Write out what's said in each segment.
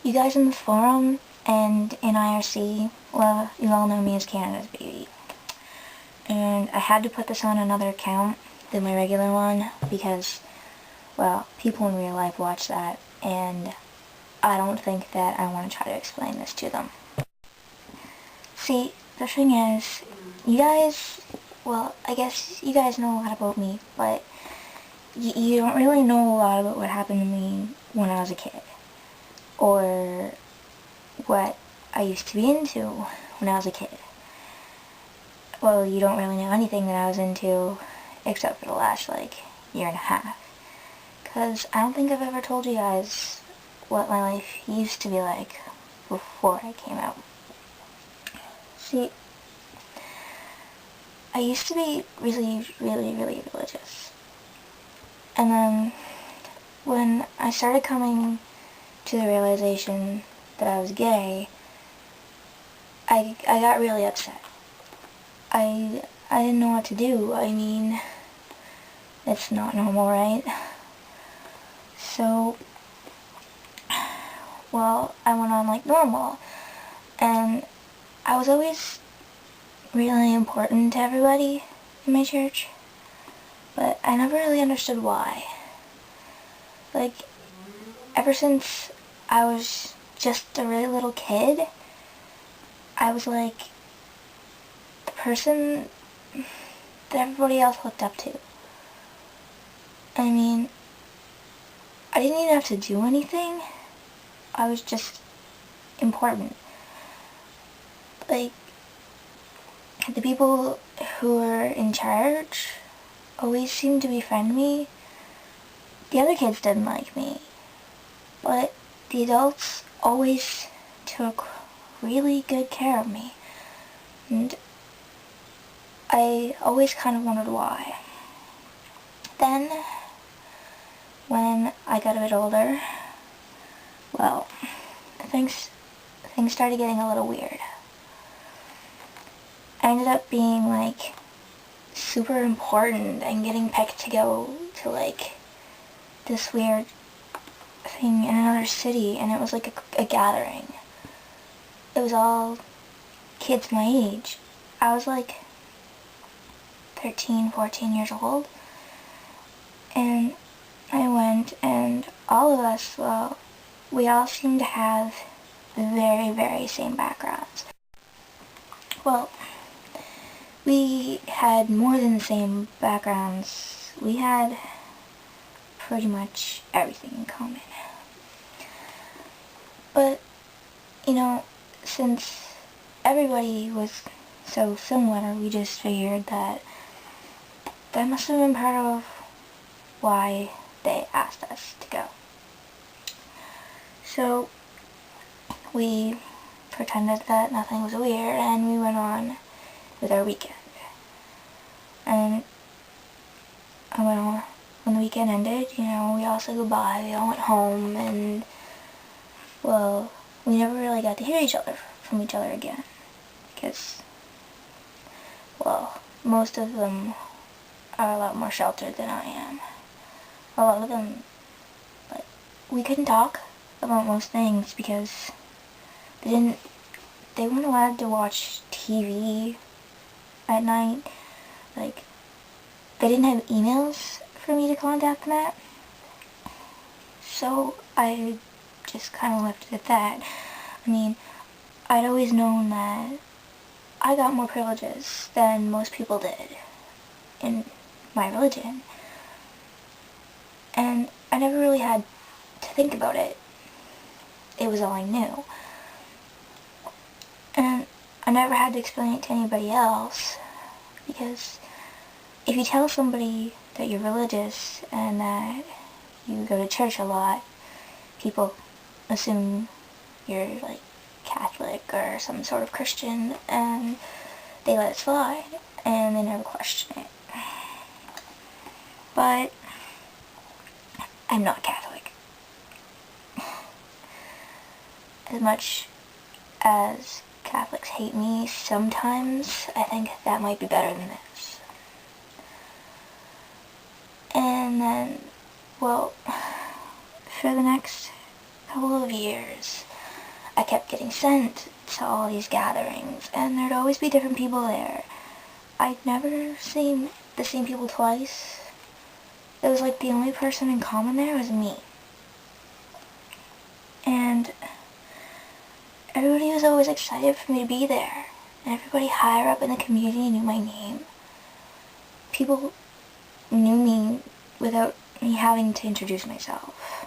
you guys in the forum and in IRC, well, you all know me as Canada's baby. And I had to put this on another account than my regular one because, well, people in real life watch that, and I don't think that I want to try to explain this to them. See, the thing is, you guys, well, I guess you guys know a lot about me, but you don't really know a lot about what happened to me when I was a kid, or what I used to be into when I was a kid. Well, you don't really know anything that I was into except for the last, year and a half. Because I don't think I've ever told you guys what my life used to be like before I came out. See, I used to be really, really, really religious. And then, when I started coming to the realization that I was gay, I got really upset. I didn't know what to do. I mean, it's not normal, right? So, well, I went on like normal, and I was always really important to everybody in my church, but I never really understood why. Like, ever since I was just a really little kid, I was like the person that everybody else looked up to. I mean, I didn't even have to do anything. I was just important. Like, the people who were in charge always seemed to befriend me. The other kids didn't like me, but the adults always took really good care of me, and I always kind of wondered why. Then, when I got a bit older, well, things started getting a little weird. I ended up being, super important and getting picked to go to, this weird thing in another city, and it was like a gathering. It was all kids my age. I was 13, 14 years old, and I went, and all of us, well, we all seemed to have the very, very same backgrounds. Well, we had more than the same backgrounds. We had pretty much everything in common. But, since everybody was so similar, we just figured that must have been part of why they asked us to go. So, we pretended that nothing was weird, and we went on with our weekend. And when the weekend ended, we all said goodbye, we all went home, and, well, we never really got to hear from each other again. Because, well, most of them are a lot more sheltered than I am. A lot of them, we couldn't talk about most things because they weren't allowed to watch TV at night. They didn't have emails for me to contact them at. So I just kind of left it at that. I mean, I'd always known that I got more privileges than most people did in my religion. And I never really had to think about it. It was all I knew. And I never had to explain it to anybody else, because if you tell somebody that you're religious and that you go to church a lot, people assume you're Catholic or some sort of Christian, and they let it slide, and they never question it. But I'm not Catholic. As much as Catholics hate me sometimes, I think that might be better than this. And then, well, for the next couple of years, I kept getting sent to all these gatherings, and there'd always be different people there. I'd never seen the same people twice. It was like the only person in common there was me. And everybody was always excited for me to be there. And everybody higher up in the community knew my name. People knew me without me having to introduce myself.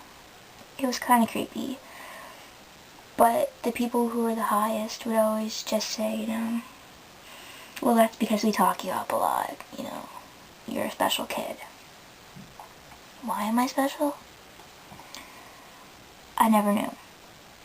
It was kind of creepy. But the people who were the highest would always just say, well, that's because we talk you up a lot, you're a special kid. Why am I special? I never knew.